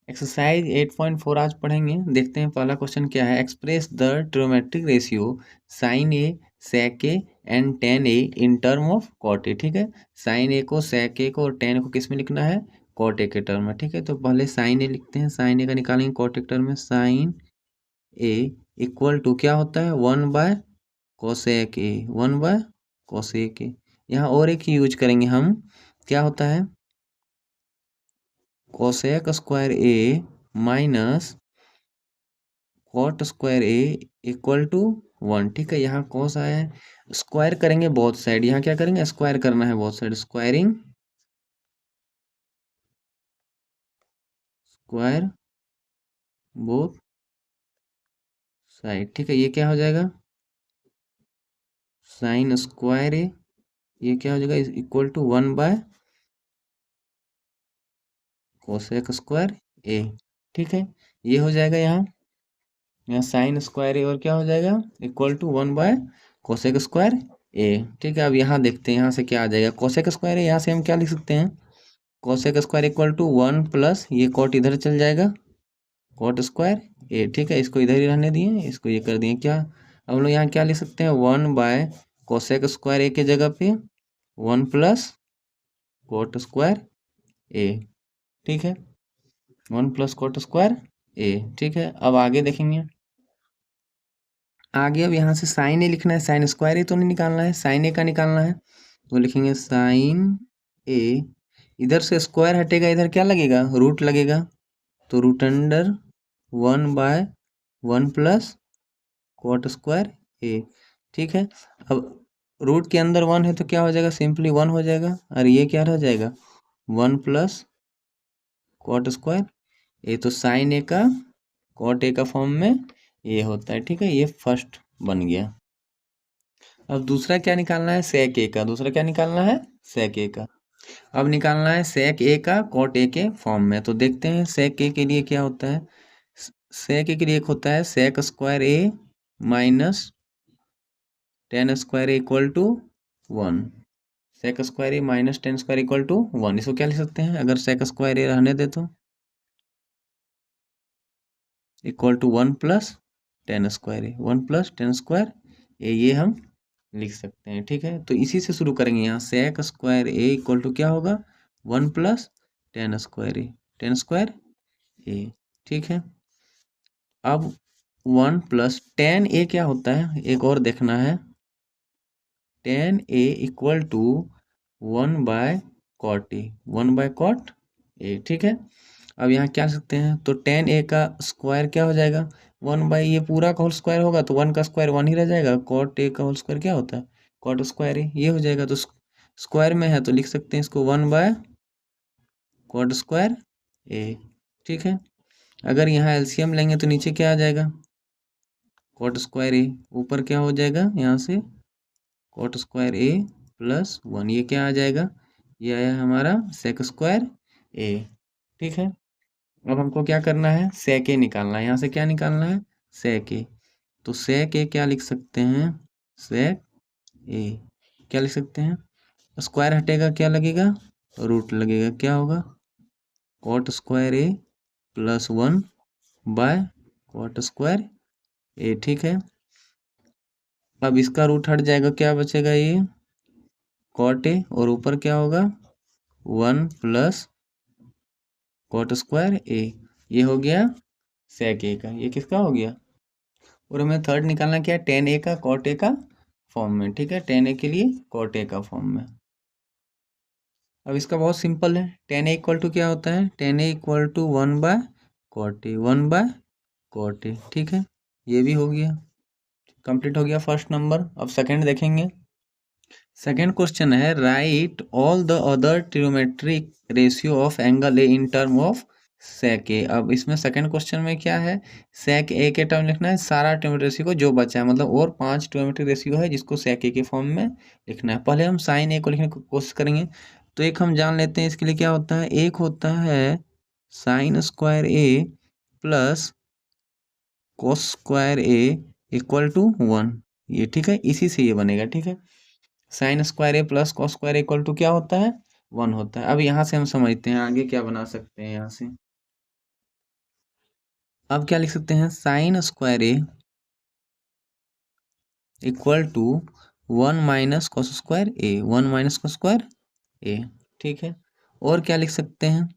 Exercise 8.4 आज पढ़ेंगे। देखते हैं पहला क्वेश्चन क्या है। Express the trigonometric ratio sine A sec A and tan A in term of cot A. ठीक है, साइन ए को सेक ए को और टेन को किस में लिखना है, कॉट ए के टर्म में। ठीक है, तो पहले साइन ए लिखते हैं, साइन ए का निकालेंगे कॉट ए के टर्म में। साइन ए इक्वल टू क्या होता है, 1/कोसेक ए, 1/कोसेक ए। यहाँ और एक यूज करेंगे हम, क्या होता है, cosec square A minus cot square A equal to 1। ठीक है, यहाँ कॉस आया है, स्क्वायर करेंगे बोथ साइड। यहाँ क्या करेंगे, स्क्वायर करना है both side, squaring, square both side. ठीक है, ये क्या हो जाएगा, साइन स्क्वायर ए, ये क्या हो जाएगा, इक्वल टू 1/कोसेक स्क्वायर ए। ठीक है, ये हो जाएगा यहाँ साइन स्क्वायर ए और क्या हो जाएगा, इक्वल टू 1/कोसेक स्क्वायर ए। ठीक है, अब यहाँ देखते हैं यहाँ से क्या आ जाएगा, कोसेक स्क्वायर ए, यहाँ से हम क्या लिख सकते हैं, cosec square equal to 1 plus ये कॉट इधर चल जाएगा, कॉट स्क्वायर ए। ठीक है, इसको इधर ही रहने दिए, इसको ये कर दिए क्या, अब हम लोग यहाँ क्या लिख सकते हैं, 1/कोसेक स्क्वायर ए के जगह पे 1 प्लस कॉट स्क्वायर ए। ठीक है, 1 प्लस कॉट स्क्वायर ए। ठीक है, अब आगे देखेंगे, आगे अब यहाँ से साइन ए लिखना है, साइन स्क्वायर ए तो नहीं निकालना है, साइन ए का निकालना है। तो लिखेंगे साइन ए, इधर से स्क्वायर हटेगा, इधर क्या लगेगा, रूट लगेगा, तो root under 1/1 plus cot square A. ठीक है, अब रूट के अंदर 1 है तो क्या हो जाएगा, सिंपली 1 हो जाएगा, और ये क्या रह जाएगा, 1 प्लस कॉट स्क्वायर ए। तो साइन ए का कॉट ए का फॉर्म में ये होता है। ठीक है, ये फर्स्ट बन गया। अब दूसरा क्या निकालना है, सेक ए का, दूसरा क्या निकालना है, सेक ए का। अब निकालना है सेक ए का कॉट ए के फॉर्म में। तो देखते हैं सेक ए के लिए क्या होता है, सेक ए के लिए एक होता है sec square A minus tan square A equal to 1। Sec square A minus tan square equal to 1, इसको क्या लिख सकते हैं, अगर सेक स्क्वायर ए रहने दे तो equal to 1 plus tan square A, 1 plus tan square A, ये हम लिख सकते हैं। ठीक है, तो इसी से शुरू करेंगे, यहाँ sec square A equal to क्या होगा, 1 plus tan square A, tan square A. ठीक है, अब 1 प्लस टेन ए क्या होता है, एक और देखना है, टेन ए इक्वल टू 1/कॉट ए, 1/कॉट ए। ठीक है, अब यहाँ क्या लिख सकते हैं, तो टेन ए का स्क्वायर क्या हो जाएगा, 1 ये पूरा का होल स्क्वायर होगा, तो 1 का स्क्वायर 1 ही रह जाएगा, कॉट ए का होल स्क्वायर क्या होता है, कॉट स्क्वायर ए, ये हो जाएगा। तो स्क्वायर में है तो लिख सकते हैं इसको 1/कॉट स्क्वायर ए। ठीक है, अगर यहाँ एलसीएम लेंगे तो नीचे क्या आ जाएगा, कॉट स्क्वायर ए, ऊपर क्या हो जाएगा, यहाँ से कॉट स्क्वायर ए प्लस 1, ये क्या आ जाएगा, ये आया हमारा सेक स्क्वायर ए। ठीक है, अब हमको क्या करना है, सेक ए निकालना है, यहाँ से क्या निकालना है, सेक ए। तो सेक ए क्या लिख सकते हैं, सेक ए क्या लिख सकते हैं, स्क्वायर हटेगा क्या लगेगा, रूट लगेगा, क्या होगा, cot square A plus 1/कॉट square A. ठीक है, अब इसका रूट हट जाएगा, क्या बचेगा, ये कॉट ए, और ऊपर क्या होगा, 1 प्लस कॉट स्क्वायर ए। ये हो गया सेक ए का, ये किसका हो गया, और हमें थर्ड निकालना क्या है, टेन ए का कॉट ए का फॉर्म में। ठीक है, टेन ए के लिए कॉट ए का फॉर्म में। अब इसका बहुत सिंपल है, टेन ए इक्वल टू क्या होता है, टेन ए इक्वल टू 1/कॉट ए, 1/कॉट ए। ठीक है, ये भी हो गया, कंप्लीट हो गया फर्स्ट नंबर। अब सेकंड देखेंगे, सेकंड क्वेश्चन है, write all the other trigonometric ratio of angle A in term of sec A. अब इसमें सेकंड क्वेश्चन में क्या है, सेक ए के टर्म लिखना है, सारा ट्रिग्नोमेट्रिक रेशियो को जो बचा है, मतलब और 5 ट्रिग्नोमेट्रिक रेशियो है जिसको सेक ए के फॉर्म में लिखना है। पहले हम साइन ए को लिखने की कोशिश करेंगे, तो एक हम जान लेते हैं इसके लिए क्या होता है, एक होता है sine square A plus cos square A equal to 1, ये ठीक है, इसी से ये बनेगा। ठीक है, sine square A plus cos square equal to क्या होता है, 1 होता है। अब यहाँ से हम समझते हैं आगे क्या बना सकते हैं, यहाँ से अब क्या लिख सकते हैं, sine square A equal to 1 - cos² A, 1 - cos² A, ठीक है। और क्या लिख सकते हैं,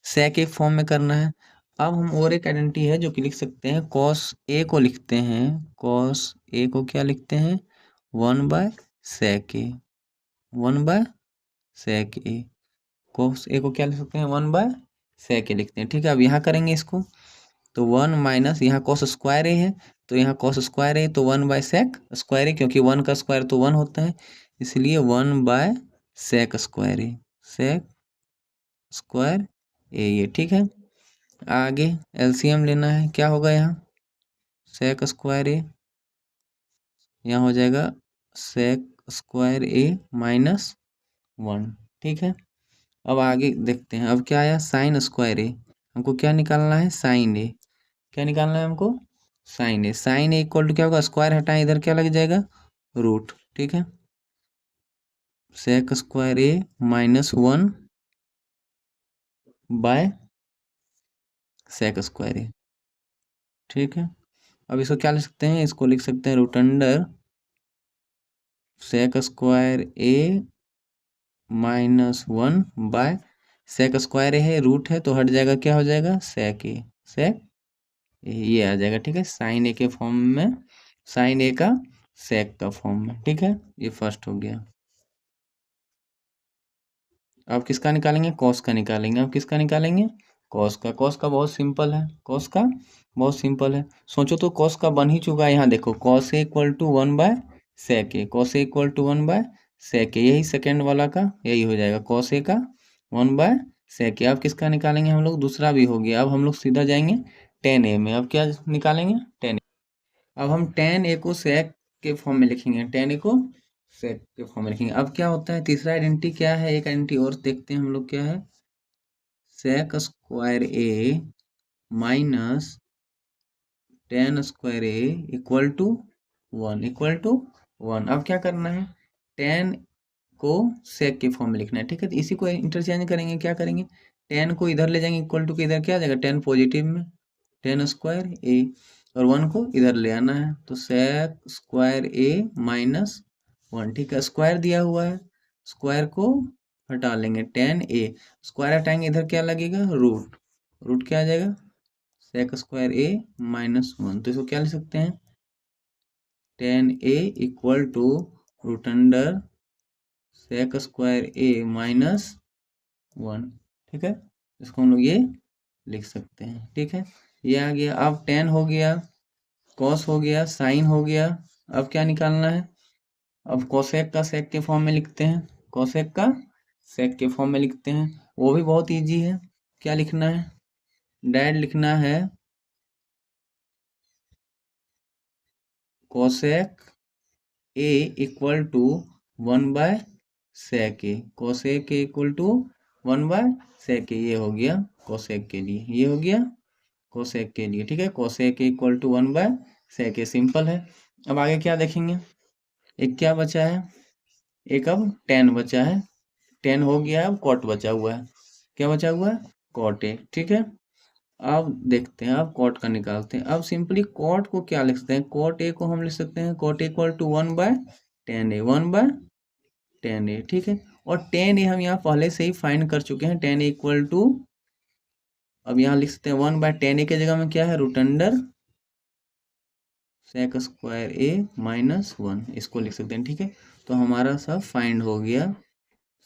सेक एक फॉर्म में करना है। अब हम और एक आइडेंटिटी है जो कि लिख सकते हैं, कॉस ए को लिखते हैं, कॉस ए को क्या लिखते हैं, 1/sec A, 1/sec A, cos ए को क्या लिख सकते हैं, 1/sec ए लिखते हैं, ठीक है। अब यहाँ करेंगे इसको, तो 1 माइनस यहाँ कॉस स्क्वायर ए है, तो यहाँ कॉस स्क्वायर ए, तो 1/sec² ए, क्योंकि 1 का स्क्वायर तो 1 होता है, इसलिए 1/sec² A, sec square A, ये ठीक है। आगे एलसीएम लेना है, क्या होगा यहाँ, सेक स्क्वायर ए, यहाँ हो जाएगा सेक स्क्वायर ए -1, ठीक है। अब आगे देखते हैं, अब क्या आया, साइन स्क्वायर ए, हमको क्या निकालना है, साइन ए, क्या निकालना है हमको, sine A, sine A equal to क्या होगा, स्क्वायर हटाएं, इधर क्या लग जाएगा, रूट, ठीक है। Sec square A -1/सेक square A, ठीक है। अब इसको क्या लिख सकते हैं, इसको लिख सकते हैं root under sec square A -1 sec square है, रूट है तो हट जाएगा, क्या हो जाएगा, सेक ए, सेक ए, ये आ जाएगा, ठीक है। साइन ए के फॉर्म में, साइन ए का सेक का फॉर्म में, ठीक है। ये फर्स्ट हो गया। अब किसका निकालेंगे, कॉस का निकालेंगे। अब किसका निकालेंगे, कॉस का। कॉस का बहुत सिंपल है, कॉस का बहुत सिंपल है, सोचो तो कॉस का बन ही चुका है, यहाँ देखो, cos A equal to 1/sec A, cos A equal to 1/sec A, यही सेकेंड वाला का यही हो जाएगा, कॉस ए का 1/sec ए। अब किसका निकालेंगे हम लोग, दूसरा भी हो गया। अब हम लोग सीधा जाएंगे tan ए में। अब क्या निकालेंगे, tan ए। अब हम tan ए को sec के फॉर्म में लिखेंगे, tan ए को sec के फॉर्म में लिखेंगे। अब क्या होता है, तीसरा आइडेंटिटी क्या है, एक आइडेंटिटी और देखते हैं हम लोग, क्या है, sec square A -tan square A equal to 1। अब क्या करना है, tan को sec के फॉर्म में लिखना है, ठीक है। तो इसी को इंटरचेंज करेंगे, क्या करेंगे, tan को इधर ले जाएंगे, इक्वल टू के इधर क्या आ जाएगा, tan पॉजिटिव में, tan स्क्वायर ए, और 1 को इधर ले आना है, तो sec स्क्वायर ए -1, ठीक है। स्क्वायर दिया हुआ है, स्क्वायर को हटा लेंगे, tan ए, स्क्वायर हटाएंगे, इधर क्या लगेगा, रूट, रूट क्या आ जाएगा, sec स्क्वायर ए -1। तो इसको क्या लिख सकते हैं, tan A equal to root under sec square A -1, ठीक है। इसको हम लोग ये लिख सकते हैं, ठीक है। ये आ गया। अब tan हो गया, cos हो गया, sin हो गया। अब क्या निकालना है, अब cosec का sec के फॉर्म में लिखते हैं, cosec का sec के फॉर्म में लिखते हैं, वो भी बहुत इजी है। क्या लिखना है, डायरेक्ट लिखना है, cosec A equal to 1/sec A, cosec A equal to 1/sec A, ये हो गया cosec के लिए, ये हो गया cosec के लिए, ठीक है। cosec A equal to 1/sec A, simple है। अब आगे क्या देखेंगे, एक क्या बचा है, एक अब tan बचा है, tan हो गया, अब cot बचा हुआ है, क्या बचा हुआ है, cot ए, ठीक है। अब देखते हैं, अब cot का निकालते हैं। अब सिंपली cot को क्या लिख सकते हैं, cot ए को हम लिख सकते हैं, cot equal to 1/tan A, 1/tan A, ठीक है। और tan ए हम यहाँ पहले से ही फाइंड कर चुके हैं, tan ए इक्वल टू, अब यहाँ लिख सकते हैं 1/tan ए के जगह में क्या है, root under sec square A -1, इसको लिख सकते हैं, ठीक है। तो हमारा सब फाइंड हो गया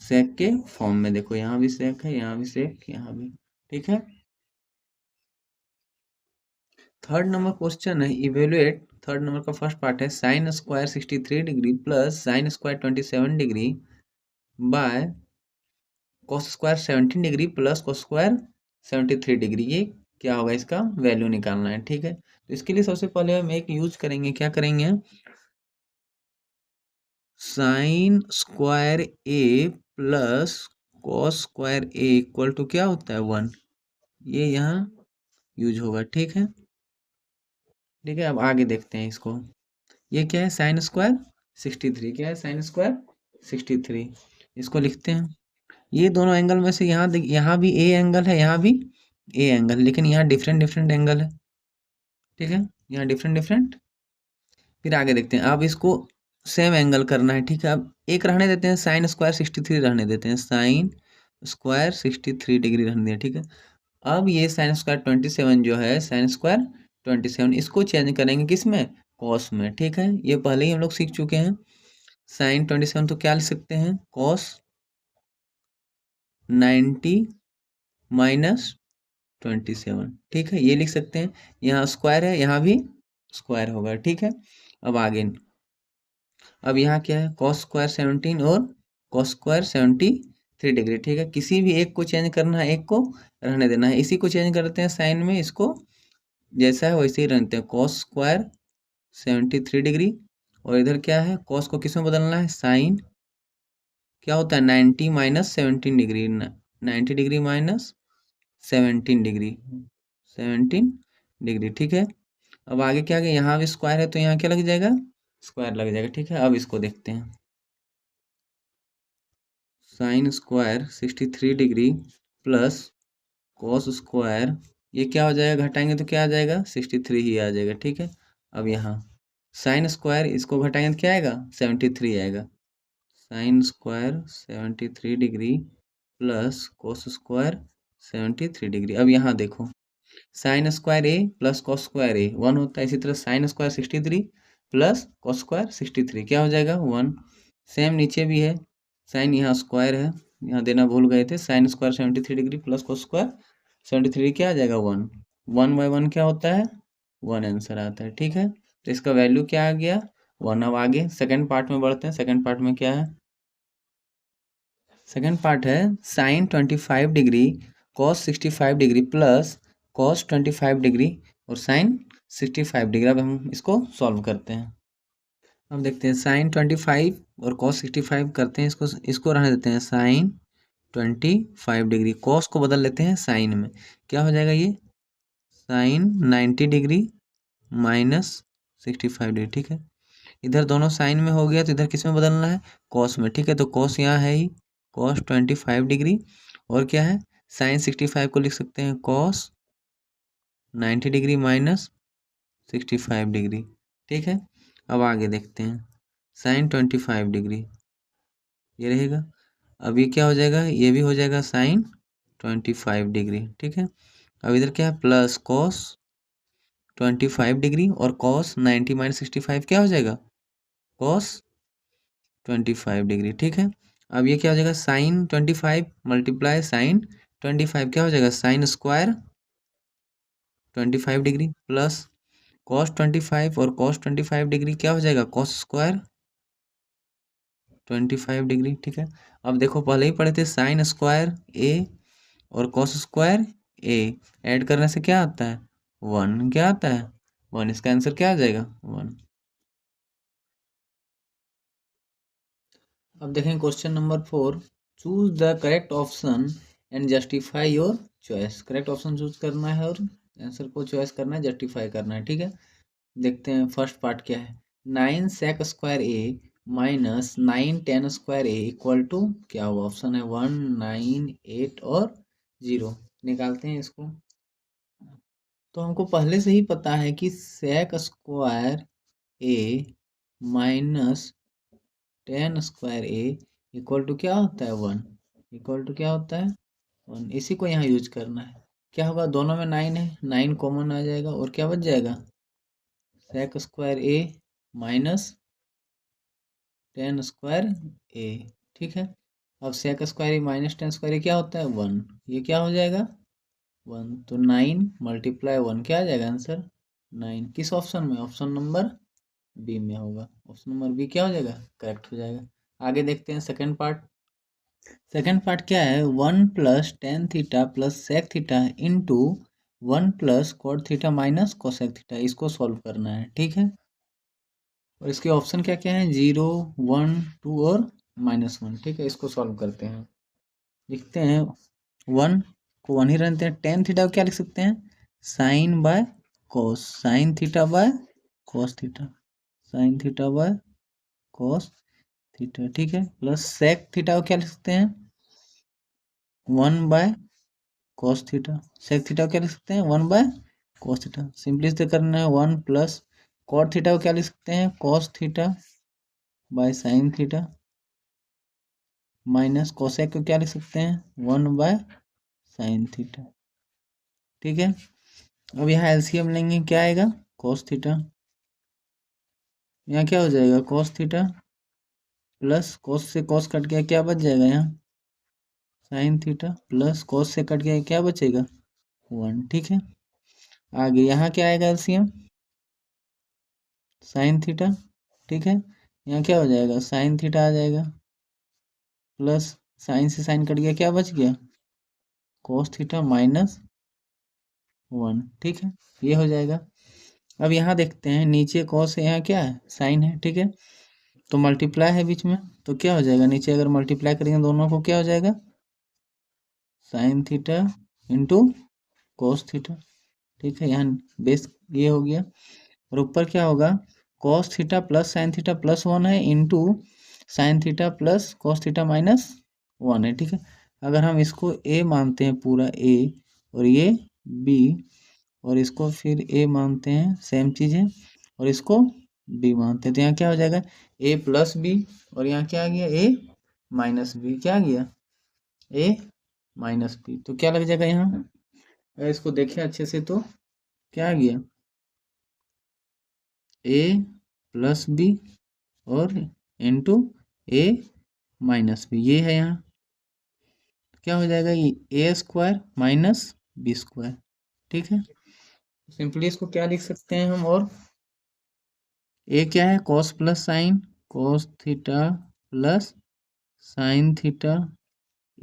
sec के फॉर्म में, देखो यहाँ भी sec है, यहाँ भी sec, यहाँ भी, ठीक है। थर्ड नंबर क्वेश्चन है, इवेलुएट, थर्ड नंबर का फर्स्ट पार्ट है, sine square 63 degree plus sine square 27 degree by cos square 17 degree plus cos square 73 degree, ये क्या होगा, इसका वैल्यू निकालना है, ठीक है। तो इसके लिए सबसे पहले हम एक यूज करेंगे, क्या करेंगे, sine square A plus cos square A equal to क्या होता है, 1, ये यहाँ यूज होगा, ठीक है। ठीक है, अब आगे देखते हैं इसको, ये क्या है, साइन स्क्वायर 63, क्या है, साइन स्क्वायर 63, इसको लिखते हैं। ये दोनों एंगल में से यहाँ यहाँ भी ए एंगल है, यहाँ भी ए एंगल, लेकिन यहाँ डिफरेंट डिफरेंट एंगल है, ठीक है, यहाँ डिफरेंट डिफरेंट। फिर आगे देखते हैं, अब इसको सेम एंगल करना है, ठीक है। अब एक रहने देते हैं, साइन स्क्वायर 63 रहने देते हैं, साइन स्क्वायर 63 डिग्री रहने दें, ठीक है। अब ये साइन स्क्वायर 27 जो है, साइन स्क्वायर 27 इसको चेंज करेंगे किस में, कॉस में, ठीक है। ये पहले ही हम लोग सीख चुके हैं। साइन 27 तो क्या लिख सकते हैं, कॉस 90 माइनस 27, ठीक है, ये लिख सकते हैं। यहाँ स्क्वायर है, यहाँ भी स्क्वायर होगा, ठीक है। अब आगे, अब यहाँ क्या है, कॉस स्क्वायर 17 और कॉस स्क्वायर 73 डिग्री, ठीक है। किसी भी एक को चेंज करना है, एक को रहने देना है। इसी को चेंज करते हैं साइन में, इसको जैसा है वैसे ही रहते हैं, कॉस स्क्वायर 73 डिग्री। और इधर क्या है, कॉस को किस में बदलना है, साइन क्या होता है 90 minus 17 degree, 90 degree minus 17 degree, 17 degree, ठीक है। अब आगे क्या है, यहाँ भी स्क्वायर है तो यहाँ क्या लग जाएगा, स्क्वायर लग जाएगा, ठीक है। अब इसको देखते हैं, sine square 63 degree plus cos square, ये क्या हो जाएगा, घटाएंगे तो क्या आ जाएगा, 63 ही आ जाएगा, ठीक है। अब यहाँ साइन स्क्वायर, इसको घटाएंगे तो क्या आएगा, 73 आएगा। Sine square 73 degree plus cos square 73 degree. अब यहाँ देखो, sign square A plus cos square A 1 होता है, इसी तरह sine square 63 plus cos square 63 क्या हो जाएगा, 1। सेम नीचे भी है, साइन यहाँ स्क्वायर है, यहाँ देना भूल गए थे, sine square 73 degree plus cos square 73 क्या आ जाएगा, 1। 1 बाय 1 क्या होता है, 1 आंसर आता है, ठीक है। तो इसका वैल्यू क्या आ गया, 1। अब आगे सेकंड पार्ट में बढ़ते हैं। सेकंड पार्ट में क्या है, सेकंड पार्ट है sine 25 degree cos 65 degree plus cos 25 degree और साइन 65 डिग्री। अब हम इसको सॉल्व करते हैं। अब देखते हैं, साइन 25 और कॉस 65 करते हैं, इसको इसको रहने देते हैं, साइन 25 डिग्री, कॉस को बदल लेते हैं साइन में, क्या हो जाएगा ये, साइन 90 डिग्री माइनस 65 डिग्री, ठीक है। इधर दोनों साइन में हो गया तो इधर किस में बदलना है, कॉस में, ठीक है। तो कॉस यहाँ है ही, कॉस 25 डिग्री, और क्या है, साइन 65 को लिख सकते हैं कॉस 90 डिग्री माइनस 65 डिग्री, ठीक है। अब आगे देखते हैं, साइन 25 डिग्री ये रहेगा, अब ये क्या हो जाएगा, ये भी हो जाएगा साइन 25 डिग्री, ठीक है। अब इधर क्या है, प्लस कॉस 25 डिग्री और कॉस 90 माइनस 65 क्या हो जाएगा, कॉस 25 डिग्री, ठीक है। अब ये क्या हो जाएगा, साइन 25 मल्टीप्लाई साइन 25 क्या हो जाएगा, sine square 25 degree plus cos 25 और कॉस 25 डिग्री क्या हो जाएगा, कॉस स्क्वायर 25 डिग्री, ठीक है। अब देखो, पहले ही पढ़े थे साइन स्क्वायर ए और कॉस स्क्वायर ए, ऐड करने से क्या आता है, 1, क्या आता है, 1। इसका आंसर क्या आ जाएगा, 1। अब देखें question number 4, choose the correct option and justify your choice. Correct option choose करना है और आंसर को चॉइस करना है, जस्टिफाई करना है, ठीक है। देखते हैं फर्स्ट पार्ट क्या है, 9 sec square A minus 9 tan square A equal to क्या हुआ, ऑप्शन है 1, 9, 8 और 0। निकालते हैं इसको। तो हमको पहले से ही पता है कि sec square A minus 10 square A equal to क्या होता है, 1, इक्वल टू क्या होता है, 1। इसी को यहाँ यूज करना है। क्या होगा, दोनों में 9 है, 9 कॉमन आ जाएगा और क्या बच जाएगा, सेक square A minus 10 square A, ठीक है। अब सेक स्क्वायर ए माइनस 10 स्क्वायर ए क्या होता है, 1, ये क्या हो जाएगा, 1। तो 9 मल्टीप्लाई 1 क्या आ जाएगा आंसर, 9। किस ऑप्शन में, ऑप्शन नंबर बी में होगा। ऑप्शन नंबर बी क्या हो जाएगा, करेक्ट हो जाएगा। आगे देखते हैं सेकंड पार्ट। सेकंड पार्ट क्या है, 1 plus tan theta plus sec theta into 1 plus cot theta minus cosec theta, इसको सॉल्व करना है, ठीक है। और इसके ऑप्शन क्या क्या है, 0, 1, 2 और -1, ठीक है। इसको सॉल्व करते हैं, लिखते हैं 1 को 1 ही रहते हैं, टेन थीटा को क्या लिख सकते हैं, sine by cos, sine theta by cos theta, sine theta by cos theta, ठीक है। प्लस सेक थीटा को क्या लिख सकते हैं, 1 by cos theta, sec theta को क्या लिख सकते हैं, 1 बाय कॉस थीटा, सिंपली से करना है 1 प्लस कॉट थीटा को क्या लिख सकते हैं, cos theta by sine theta, minus cosec को क्या लिख सकते हैं, 1 बाय साइन थीटा। ठीक है, अब यहाँ एलसीएम लेंगे, क्या आएगा, कॉस थीटा, यहाँ क्या हो जाएगा, कॉस थीटा प्लस कॉस से कॉस कट गया, क्या बच जाएगा यहाँ, साइन थीटा प्लस कॉस से कट गया, क्या बचेगा, 1। ठीक है, आगे यहाँ क्या आएगा एलसीएम, साइन थीटा। ठीक है, यहाँ क्या हो जाएगा, साइन थीटा आ जाएगा प्लस साइन से साइन कट गया, क्या बच गया, कॉस थीटा माइनस 1। ठीक है, ये हो जाएगा। अब यहाँ देखते हैं, नीचे कॉस है, यहाँ क्या है, साइन है। ठीक है, तो मल्टीप्लाई है बीच में, तो क्या हो जाएगा, नीचे अगर मल्टीप्लाई करेंगे दोनों को, क्या हो जाएगा, sine theta into cos theta. ठीक है, यहाँ बेस ये हो गया, और ऊपर क्या होगा, cos theta plus sine theta plus 1 है, into sine theta plus cos theta minus 1 है। ठीक है, अगर हम इसको ए मानते हैं पूरा ए, और ये बी, और इसको फिर ए मानते हैं, सेम चीज़ है, और इसको बी मानते हैं, तो यहाँ क्या हो जाएगा, ए प्लस बी, और यहाँ क्या आ गया, ए माइनस बी, क्या आ गया, ए माइनस बी। तो क्या लग जाएगा यहाँ, अगर इसको देखें अच्छे से तो क्या आ गया, ए प्लस बी और इंटू ए माइनस बी, ये है यहाँ, क्या हो जाएगा, ये ए स्क्वायर माइनस बी स्क्वायर। ठीक है, सिंपली इसको क्या लिख सकते हैं हम, और ए क्या है, cos plus sine, cos theta plus sine theta,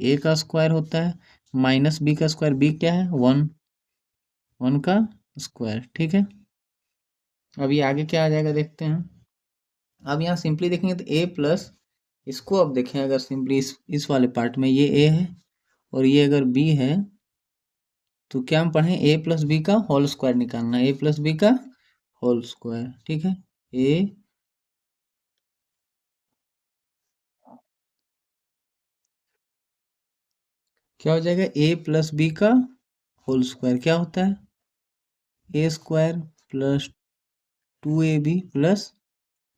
A का स्क्वायर होता है माइनस बी का स्क्वायर, बी क्या है, 1, 1 का स्क्वायर। ठीक है, अब ये आगे क्या आ जाएगा देखते हैं। अब यहाँ सिंपली देखेंगे तो ए प्लस, इसको अब देखें, अगर सिंपली इस वाले पार्ट में ये ए है और ये अगर बी है, तो क्या हम पढ़ें, ए प्लस बी का होल स्क्वायर निकालना है, ए प्लस बी का होल स्क्वायर। ठीक है, ए क्या हो जाएगा, ए प्लस बी का होल स्क्वायर क्या होता है, A square plus 2ab plus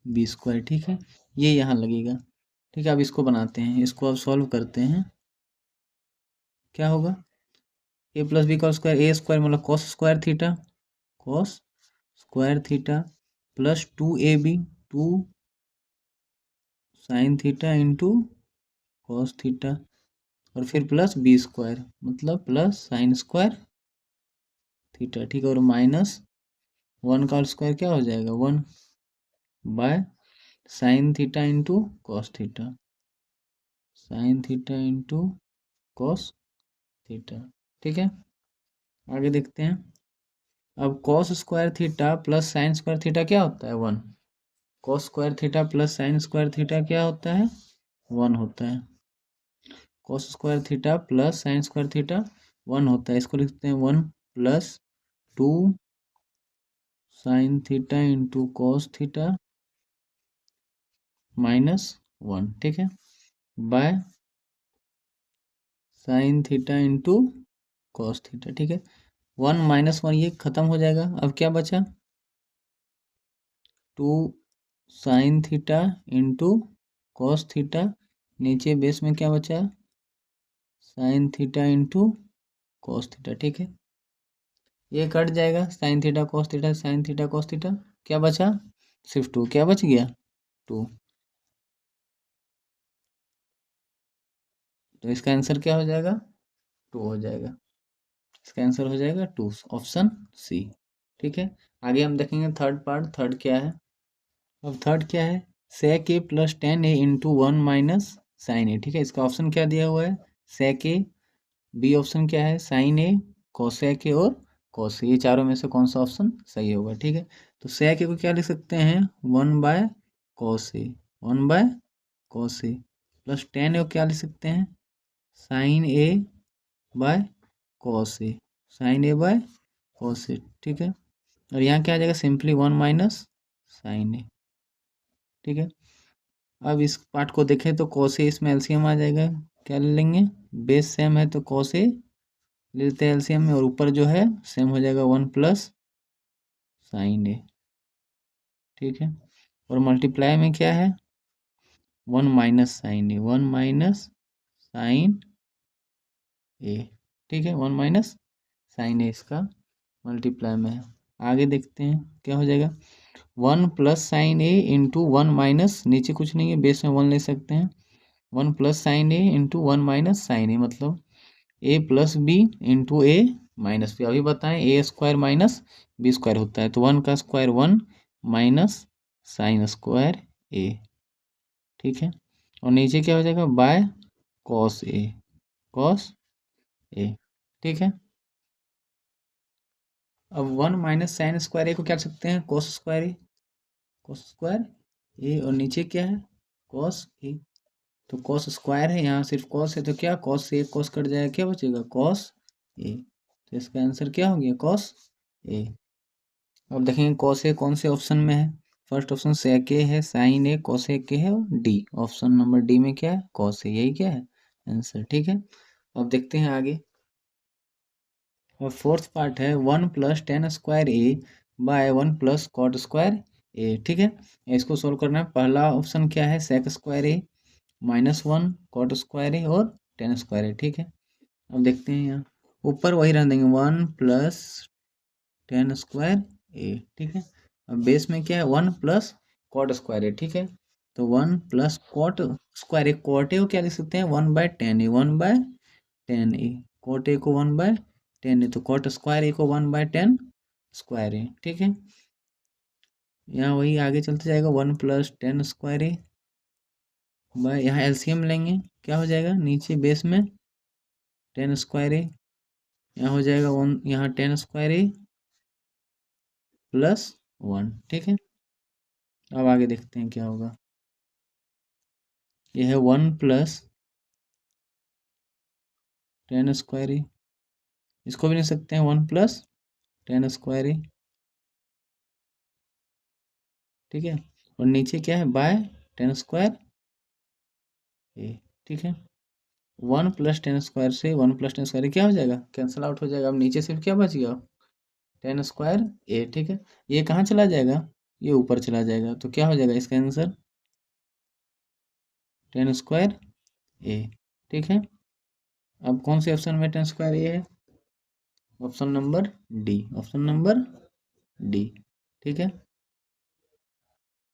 B square. ठीक है, ये यहाँ लगेगा। ठीक है, अब इसको बनाते हैं, इसको अब सॉल्व करते हैं, क्या होगा, ए प्लस बी का स्क्वायर, ए स्क्वायर मतलब cos square theta, cos square theta plus 2ab, 2 sine theta into cos theta, और फिर प्लस बी स्क्वायर मतलब प्लस साइन स्क्वायर थीटा। ठीक है, और माइनस 1 का स्क्वायर क्या हो जाएगा, 1 by sine theta into cos theta, sine theta into cos theta. ठीक है, आगे देखते हैं। अब cos square theta plus sine square theta क्या होता है, 1, cos square theta plus sine square theta क्या होता है, 1 होता है, cos square theta plus sine square theta 1 होता है, इसको लिखते हैं 1 plus 2 sine theta into cos theta minus 1। ठीक है, by sine theta into cos theta. ठीक है, 1 माइनस 1 ये खत्म हो जाएगा, अब क्या बचा, 2 sine theta into cos theta, नीचे बेस में क्या बचा, sine theta into cos theta. ठीक है, ये कट जाएगा, sine theta cos theta, sine theta cos theta, क्या बचा, सिर्फ 2, क्या बच गया, 2। तो इसका आंसर क्या हो जाएगा, 2 हो जाएगा, इसका आंसर हो जाएगा 2, ऑप्शन सी। ठीक है, आगे हम देखेंगे थर्ड पार्ट, थर्ड क्या है। अब थर्ड क्या है, sec A plus 10a into 1 minus sine A. ठीक है, इसका ऑप्शन क्या दिया हुआ है, सेक ए, बी ऑप्शन क्या है, साइन ए, कोसेक ए और कॉस ए, ये चारों में से कौन सा ऑप्शन सही होगा। ठीक है, तो सेक ए को क्या लिख सकते हैं, 1 by cos A, 1 by cos A, plus 10 A को क्या लिख सकते हैं, sine A by cos A, sine A by cos A. ठीक है, और यहाँ क्या आ जाएगा, सिंपली 1 माइनस साइन ए। ठीक है, अब इस पार्ट को देखें तो कॉस ए, इसमें एलसीएम आ जाएगा, क्या ले लेंगे, बेस सेम है तो कॉस ए ले लेते हैं एलसीएम में, और ऊपर जो है सेम हो जाएगा 1 प्लस साइन ए, ठीक है। और मल्टीप्लाई में क्या है, 1 minus sine A, 1 minus sine A, ठीक है, 1 माइनस साइन ए इसका मल्टीप्लाई में है। आगे देखते हैं क्या हो जाएगा, 1 प्लस साइन ए इंटू 1 माइनस, नीचे कुछ नहीं है, बेस में 1 ले सकते हैं, 1 प्लस साइन ए इंटू 1 माइनस साइन ए, मतलब ए प्लस बी इंटू ए माइनस बी। अभी बताएं ए स्क्वायर माइनस बी स्क्वायर होता है, तो 1 का square 1 minus sign square A, ठीक है। और नीचे क्या हो जाएगा, bye cos A, cos A, ठीक है। अब 1 माइनस साइन स्क्वायर ए को क्या कर सकते हैं, कॉस स्क्वायर ए, कॉस स्क्वायर ए, और नीचे क्या है, कॉस ए, तो कॉस स्क्वायर है, यहाँ सिर्फ कॉस है, तो क्या कॉस से एक कॉस कट जाएगा, क्या बचेगा, कॉस ए। तो इसका आंसर क्या हो गया, कॉस ए। अब देखेंगे कॉस ए कौन से ऑप्शन में है, फर्स्ट ऑप्शन सेक ए है, साइन ए, कॉसेक ए है, और डी ऑप्शन नंबर डी में क्या है, कॉस ए, यही क्या है आंसर, ठीक है। अब देखते हैं आगे, और फोर्थ पार्ट है 1 plus tan square A bye 1 plus cot square A, ठीक है। इसको सोल्व करना है, पहला ऑप्शन क्या है, sec square A -1 cot square ए और टेन स्क्वायर ए, ठीक है। अब देखते हैं यहाँ ऊपर वही रहने देंगे, 1 प्लस टेन स्क्वायर ए, ठीक है। अब बेस में क्या है, 1 प्लस कॉट स्क्वायर ए, ठीक है। तो 1 plus cot square A, cot A को क्या लिख सकते हैं, 1/10 ए, 1/10 ए, कॉट ए को 1/10 ए, तो कॉट स्क्वायर ए को 1/10 स्क्वायर ए, ठीक है। यहाँ वही आगे चलते जाएगा, 1 प्लस टेन स्क्वायर ए बाय, यहाँ एलसीएम लेंगे, क्या हो जाएगा, नीचे बेस में 10 स्क्वायर ए, यहाँ हो जाएगा 1, यहाँ 10 स्क्वायर ए प्लस 1, ठीक है। अब आगे देखते हैं क्या होगा, यह है 1 प्लस टेन स्क्वायर ए, इसको भी लिख सकते हैं 1 प्लस टेन स्क्वायर ए, ठीक है। और नीचे क्या है, बाय टेन स्क्वायर ए, ठीक है। 1 प्लस टेन स्क्वायर से 1 प्लस टेन स्क्वायर क्या हो जाएगा, कैंसिल आउट हो जाएगा। अब नीचे सिर्फ क्या बच गया, टेन स्क्वायर ए, ठीक है। ये कहाँ चला जाएगा, ये ऊपर चला जाएगा, तो क्या हो जाएगा इसका आंसर, टेन स्क्वायर ए, ठीक है। अब कौन से ऑप्शन में टेन स्क्वायर ए है, option number D, option number D, ठीक है।